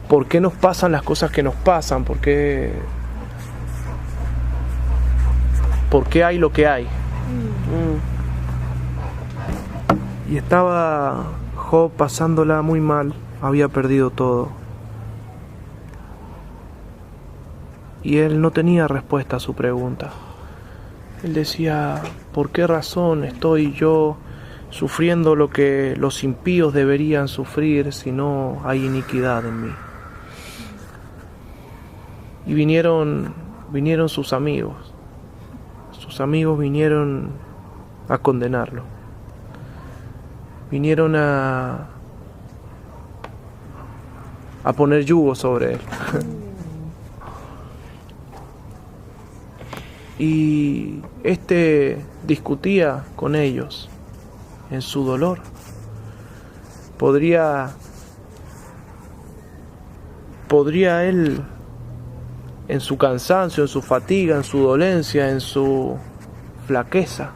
por qué nos pasan las cosas que nos pasan, por qué hay lo que hay. Y estaba Job pasándola muy mal, había perdido todo. Y él no tenía respuesta a su pregunta. Él decía, ¿por qué razón estoy yo sufriendo lo que los impíos deberían sufrir si no hay iniquidad en mí? Y vinieron sus amigos. Sus amigos vinieron a condenarlo. Vinieron a poner yugo sobre él. Y discutía con ellos en su dolor. Podría él, en su cansancio, en su fatiga, en su dolencia, en su flaqueza,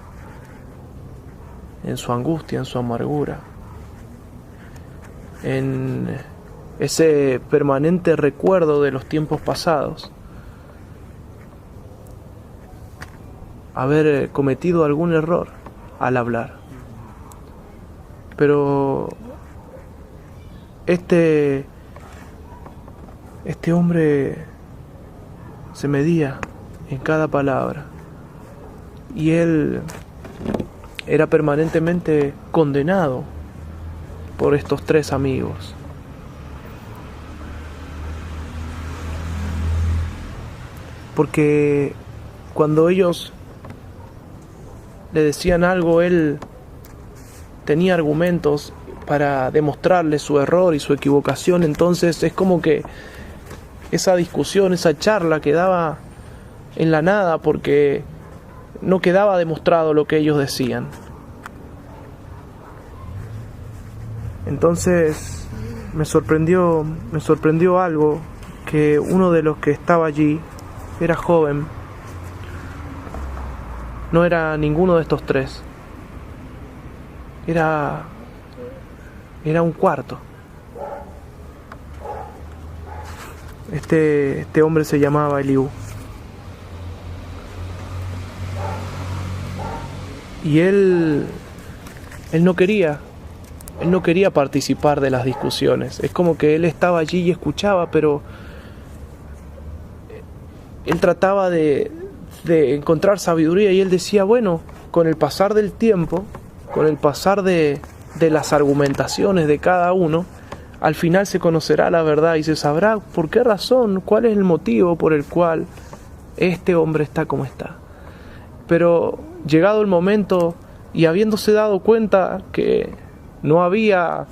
en su angustia, en su amargura, en ese permanente recuerdo de los tiempos pasados, haber cometido algún error al hablar. Pero este hombre se medía en cada palabra y él era permanentemente condenado por estos tres amigos. Porque cuando ellos le decían algo, él tenía argumentos para demostrarle su error y su equivocación. Entonces es como que esa discusión, esa charla quedaba en la nada porque no quedaba demostrado lo que ellos decían. Entonces me sorprendió algo, que uno de los que estaba allí era joven. No era ninguno de estos tres. Era un cuarto. Este hombre se llamaba Eliú. Y él no quería participar de las discusiones. Es como que él estaba allí y escuchaba, pero él trataba de encontrar sabiduría, y él decía, bueno, con el pasar del tiempo, con el pasar de las argumentaciones de cada uno, al final se conocerá la verdad y se sabrá por qué razón, cuál es el motivo por el cual este hombre está como está. Pero llegado el momento y habiéndose dado cuenta que no había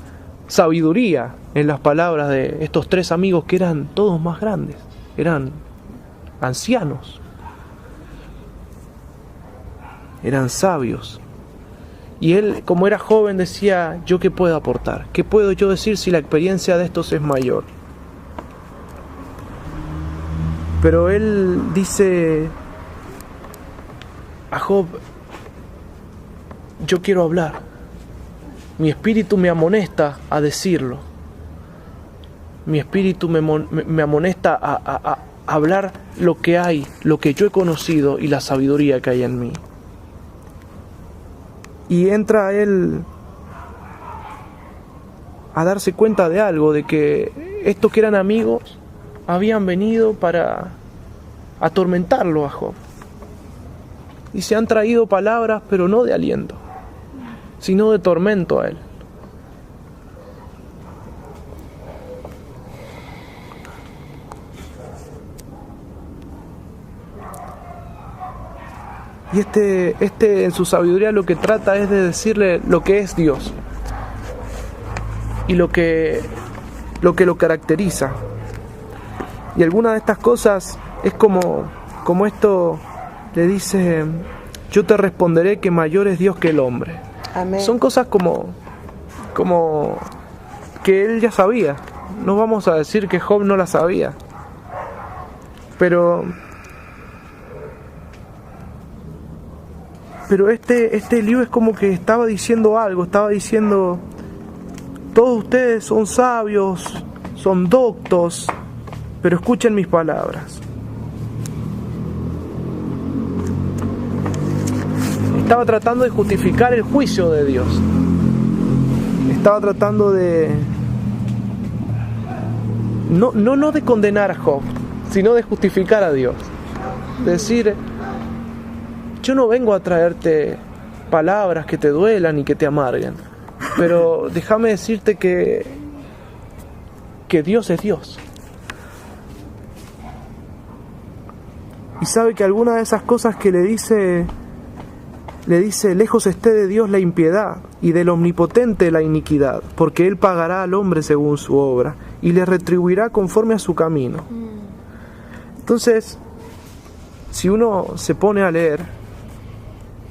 sabiduría en las palabras de estos tres amigos, que eran todos más grandes, eran ancianos, eran sabios, y él, como era joven, decía, ¿yo qué puedo aportar? ¿Qué puedo yo decir si la experiencia de estos es mayor? Pero él dice a Job, yo quiero hablar, mi espíritu me amonesta a decirlo, mi espíritu me amonesta a hablar lo que hay, lo que yo he conocido y la sabiduría que hay en mí. Y entra él a darse cuenta de algo, de que estos que eran amigos habían venido para atormentarlo a Job. Y se han traído palabras, pero no de aliento, sino de tormento a él. Y este en su sabiduría lo que trata es de decirle lo que es Dios y lo que lo caracteriza. Y alguna de estas cosas es como esto le dice, yo te responderé que mayor es Dios que el hombre. Amén. Son cosas como que él ya sabía. No vamos a decir que Job no la sabía, pero este Eliú es como que estaba diciendo algo, estaba diciendo, todos ustedes son sabios, son doctos, pero escuchen mis palabras. Estaba tratando de justificar el juicio de Dios. Estaba tratando de... No de condenar a Job, sino de justificar a Dios. Decir, yo no vengo a traerte palabras que te duelan y que te amarguen, pero déjame decirte que Dios es Dios. Y sabe que alguna de esas cosas que le dice, lejos esté de Dios la impiedad y del Omnipotente la iniquidad, porque Él pagará al hombre según su obra y le retribuirá conforme a su camino. Entonces, si uno se pone a leer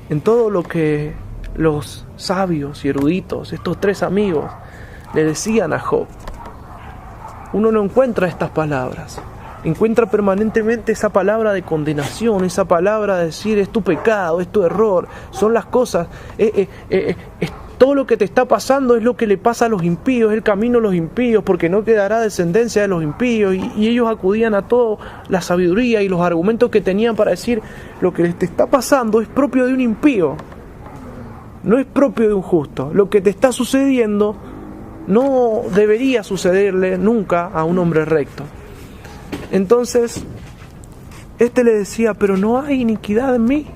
en todo lo que los sabios y eruditos, estos tres amigos, le decían a Job, uno no encuentra estas palabras. Encuentra permanentemente esa palabra de condenación, esa palabra de decir es tu pecado, es tu error, son las cosas, todo lo que te está pasando es lo que le pasa a los impíos, es el camino de los impíos, porque no quedará descendencia de los impíos, y ellos acudían a toda la sabiduría y los argumentos que tenían para decir lo que te está pasando es propio de un impío, no es propio de un justo, lo que te está sucediendo no debería sucederle nunca a un hombre recto. Entonces, le decía, pero no hay iniquidad en mí.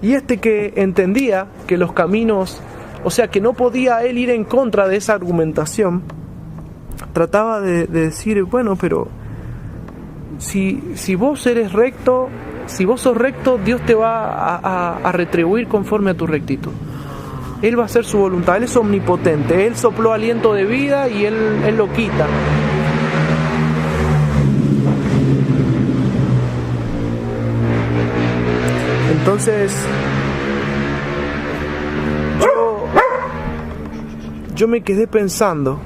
Y que entendía que los caminos, o sea, que no podía él ir en contra de esa argumentación, trataba de decir, bueno, pero si vos eres recto, si vos sos recto, Dios te va a retribuir conforme a tu rectitud. Él va a hacer su voluntad, Él es omnipotente, Él sopló aliento de vida y Él lo quita. Entonces, yo me quedé pensando,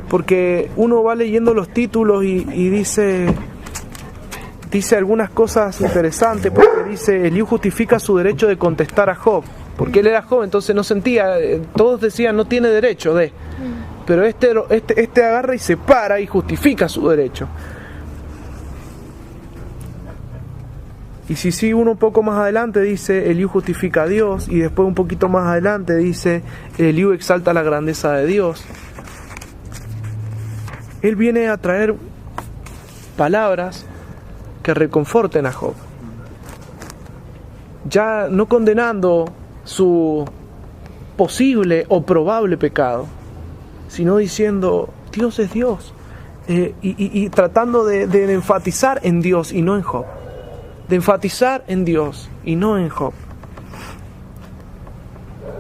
porque uno va leyendo los títulos y dice algunas cosas interesantes, porque dice, Eliú justifica su derecho de contestar a Job, porque él era Job, entonces no sentía, todos decían no tiene derecho de, pero este agarra y se para y justifica su derecho. Y si sigue uno un poco más adelante, dice, Eliú justifica a Dios, y después un poquito más adelante dice, Eliú exalta la grandeza de Dios. Él viene a traer palabras que reconforten a Job, ya no condenando su posible o probable pecado, sino diciendo, Dios es Dios, y tratando de enfatizar en Dios y no en Job. De enfatizar en Dios y no en Job.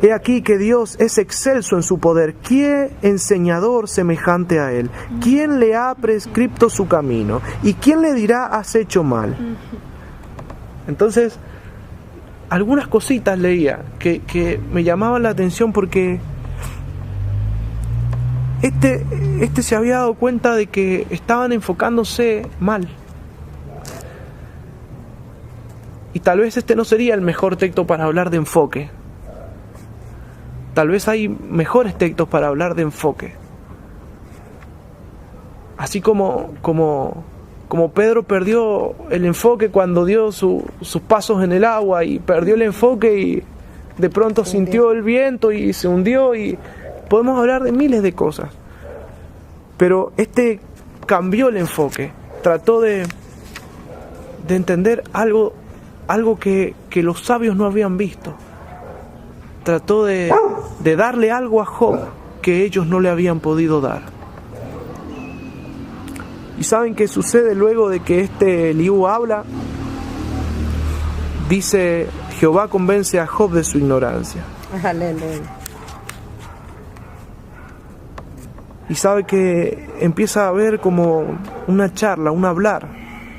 He aquí que Dios es excelso en su poder. ¿Quién enseñador semejante a Él? ¿Quién le ha prescripto su camino? ¿Y quién le dirá has hecho mal? Entonces, algunas cositas leía que me llamaban la atención porque se había dado cuenta de que estaban enfocándose mal. Y tal vez no sería el mejor texto para hablar de enfoque. Tal vez hay mejores textos para hablar de enfoque. Así como Pedro perdió el enfoque cuando dio sus pasos en el agua y perdió el enfoque y de pronto sintió el viento y se hundió, y podemos hablar de miles de cosas. Pero cambió el enfoque, trató de entender algo que los sabios no habían visto. Trató de darle algo a Job que ellos no le habían podido dar. ¿Y saben qué sucede luego de que Eliú habla? Dice, Jehová convence a Job de su ignorancia. Aleluya. Y sabe que empieza a haber como una charla, un hablar.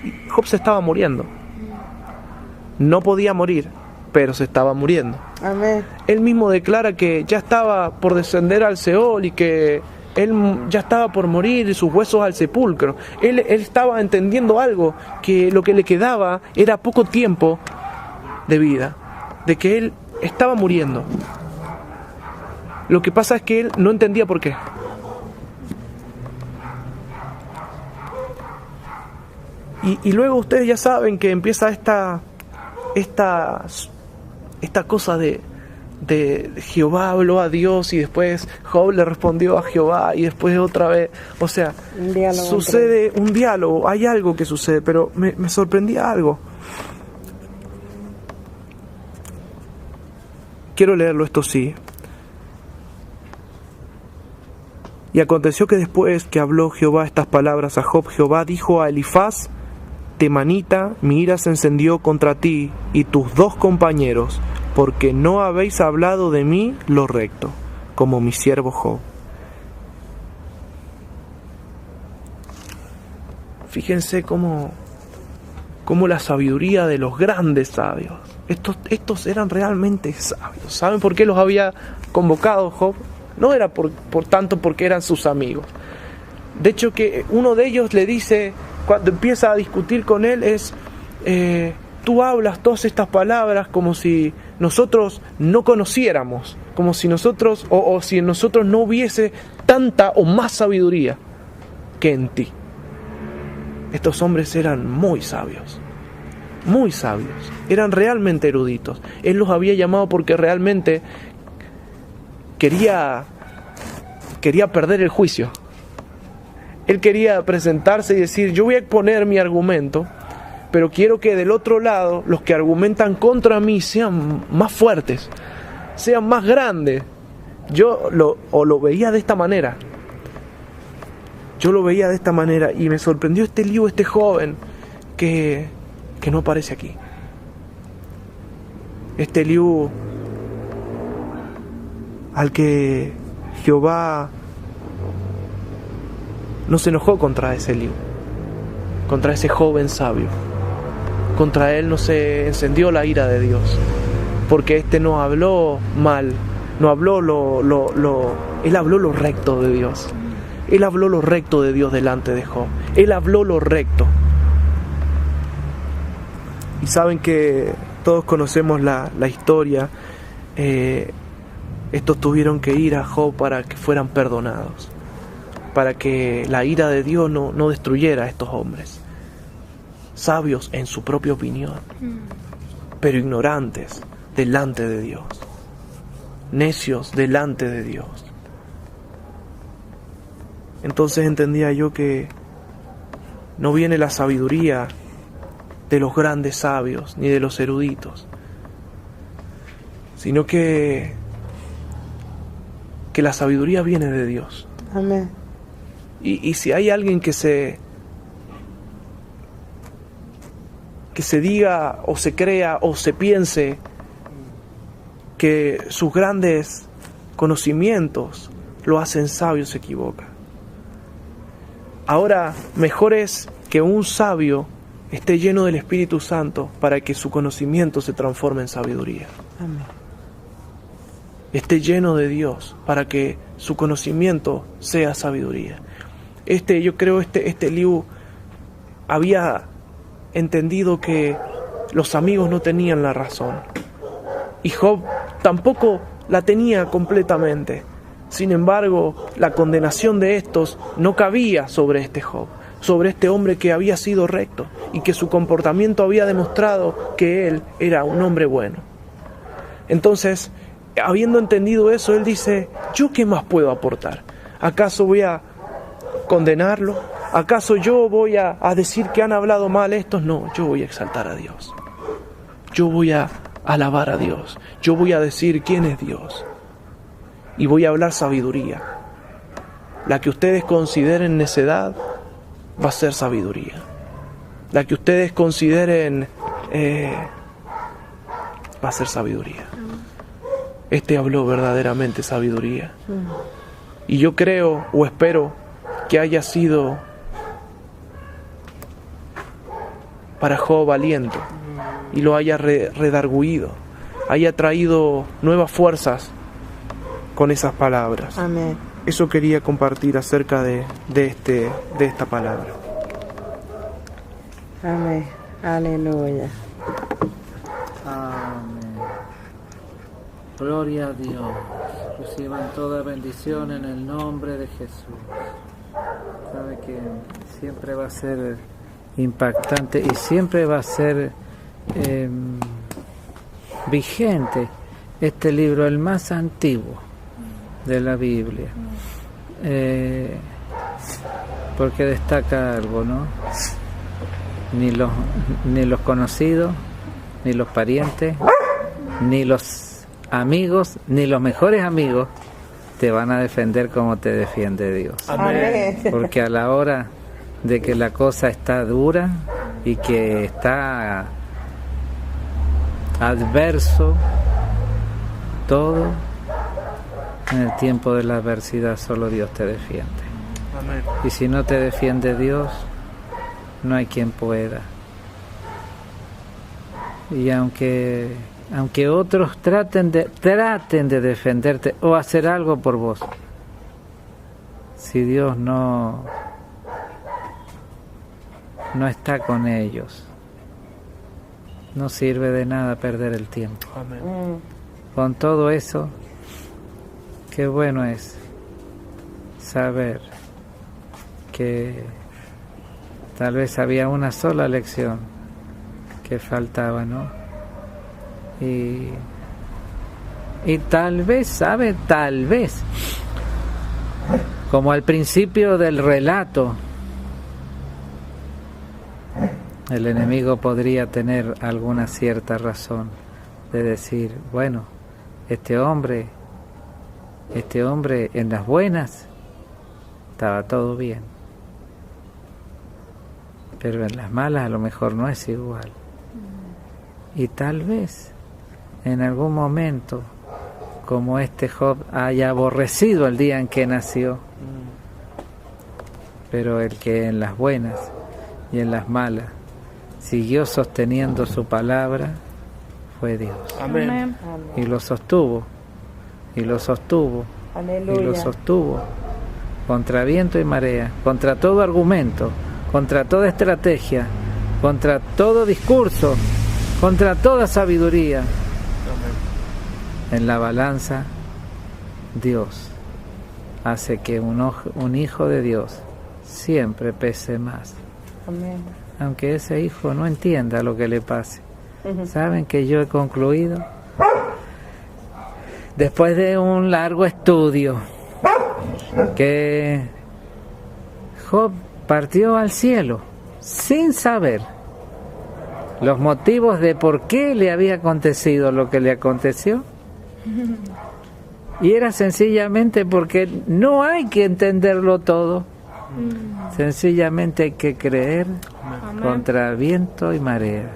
Y Job se estaba muriendo. No podía morir, pero se estaba muriendo. Amén. Él mismo declara que ya estaba por descender al Seol y que él ya estaba por morir y sus huesos al sepulcro. Él estaba entendiendo algo, que lo que le quedaba era poco tiempo de vida, de que él estaba muriendo. Lo que pasa es que él no entendía por qué. Y luego ustedes ya saben que empieza esta cosa de Jehová habló a Dios y después Job le respondió a Jehová y después otra vez. O sea, sucede un diálogo, hay algo que sucede, pero me sorprendía algo. Quiero leerlo, esto sí. Y aconteció que después que habló Jehová estas palabras a Job, Jehová dijo a Elifaz temanita: mi ira se encendió contra ti y tus 2 compañeros, porque no habéis hablado de mí lo recto, como mi siervo Job. Fíjense cómo la sabiduría de los grandes sabios. Estos eran realmente sabios. ¿Saben por qué los había convocado Job? No era por tanto porque eran sus amigos. De hecho, que uno de ellos le dice, cuando empieza a discutir con él, tú hablas todas estas palabras como si nosotros no conociéramos, como si nosotros, o si en nosotros no hubiese tanta o más sabiduría que en ti. Estos hombres eran muy sabios, eran realmente eruditos. Él los había llamado porque realmente quería perder el juicio. Él quería presentarse y decir, yo voy a exponer mi argumento, pero quiero que del otro lado los que argumentan contra mí sean más fuertes, sean más grandes. Yo lo veía de esta manera. Yo lo veía de esta manera y me sorprendió este joven que no aparece aquí. Este Eliú al que Jehová no se enojó contra ese Eliú, contra ese joven sabio. Contra él no se encendió la ira de Dios, porque no habló mal, no habló él habló lo recto de Dios. Él habló lo recto de Dios delante de Job. Él habló lo recto. Y saben que todos conocemos la historia. Estos tuvieron que ir a Job para que fueran perdonados, para que la ira de Dios no destruyera a estos hombres. Sabios en su propia opinión, pero ignorantes delante de Dios. Necios delante de Dios. Entonces entendía yo que no viene la sabiduría de los grandes sabios ni de los eruditos, sino que la sabiduría viene de Dios. Amén. Y si hay alguien que se diga o se crea o se piense que sus grandes conocimientos lo hacen sabio, se equivoca. Ahora, mejor es que un sabio esté lleno del Espíritu Santo para que su conocimiento se transforme en sabiduría. Amén. Esté lleno de Dios para que su conocimiento sea sabiduría. Yo creo Eliú había entendido que los amigos no tenían la razón y Job tampoco la tenía completamente. Sin embargo, la condenación de estos no cabía sobre este Job, sobre este hombre que había sido recto y que su comportamiento había demostrado que él era un hombre bueno. Entonces, habiendo entendido eso, él dice, ¿yo qué más puedo aportar? ¿Acaso voy a condenarlo? ¿Acaso yo voy a decir que han hablado mal estos? No, yo voy a exaltar a Dios. Yo voy a alabar a Dios. Yo voy a decir quién es Dios. Y voy a hablar sabiduría. La que ustedes consideren necedad va a ser sabiduría. La que ustedes consideren va a ser sabiduría. Habló verdaderamente sabiduría. Y yo creo o espero que haya sido para Job aliento y lo haya redarguido, haya traído nuevas fuerzas con esas palabras. Amén. Eso quería compartir acerca de esta palabra. Amén. Aleluya. Amén. Gloria a Dios. Reciban toda bendición en el nombre de Jesús. Sabe que siempre va a ser impactante y siempre va a ser vigente este libro, el más antiguo de la Biblia, porque destaca algo, ¿no? Ni los conocidos, ni los parientes, ni los amigos, ni los mejores amigos te van a defender como te defiende Dios. Amén. Porque a la hora de que la cosa está dura y que está adverso todo, en el tiempo de la adversidad solo Dios te defiende. Amén. Y si no te defiende Dios, no hay quien pueda. Y aunque otros traten de defenderte o hacer algo por vos, si Dios no está con ellos, no sirve de nada perder el tiempo. Amén. Con todo eso, qué bueno es saber que tal vez había una sola lección que faltaba, ¿no? Y tal vez, ¿sabe? Tal vez, como al principio del relato, el enemigo podría tener alguna cierta razón de decir, bueno, este hombre en las buenas estaba todo bien, pero en las malas a lo mejor no es igual. Y tal vez en algún momento, como este Job haya aborrecido el día en que nació, pero el que en las buenas y en las malas siguió sosteniendo su palabra fue Dios. Amén. Y lo sostuvo, y lo sostuvo, Aleluya. y lo sostuvo contra viento y marea, contra todo argumento, contra toda estrategia, contra todo discurso, contra toda sabiduría. En la balanza, Dios hace que un hijo de Dios siempre pese más. Amén. Aunque ese hijo no entienda lo que le pase. ¿Saben que yo he concluido? Después de un largo estudio, que Job partió al cielo sin saber los motivos de por qué le había acontecido lo que le aconteció. Y era sencillamente porque no hay que entenderlo todo. Sencillamente hay que creer contra viento y marea.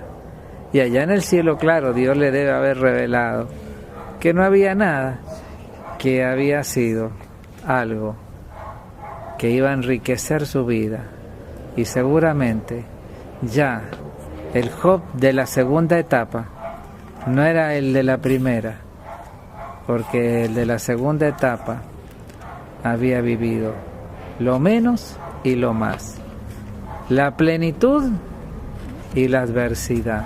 Y allá en el cielo, claro, Dios le debe haber revelado que no había nada, que había sido algo que iba a enriquecer su vida. Y seguramente ya el Job de la segunda etapa no era el de la primera, porque el de la segunda etapa había vivido lo menos y lo más, la plenitud y la adversidad.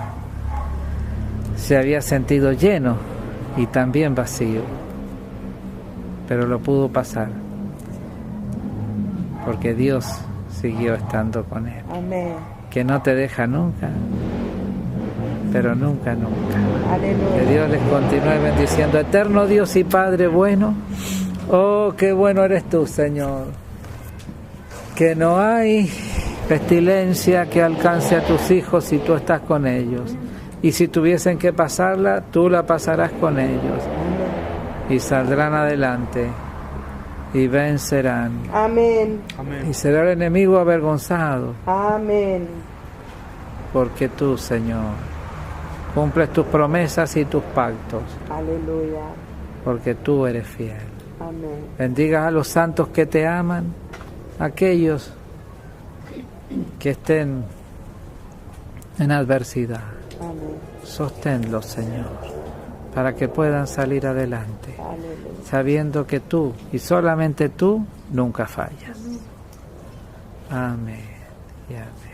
Se había sentido lleno y también vacío, pero lo pudo pasar, porque Dios siguió estando con él. Amén. Que no te deja nunca, pero nunca, nunca. Aleluya. Que Dios les continúe bendiciendo. Eterno Dios y Padre bueno, oh, qué bueno eres tú, Señor. Que no hay pestilencia que alcance a tus hijos si tú estás con ellos. Y si tuviesen que pasarla, tú la pasarás con ellos. Y saldrán adelante y vencerán. Amén. Amén. Y será el enemigo avergonzado, Amén. porque tú, Señor, cumples tus promesas y tus pactos, Aleluya. porque tú eres fiel. Amén. Bendiga a los santos que te aman, aquellos que estén en adversidad. Amén. Sosténlos, Señor, para que puedan salir adelante, Aleluya. sabiendo que tú, y solamente tú, nunca fallas. Amén y amén.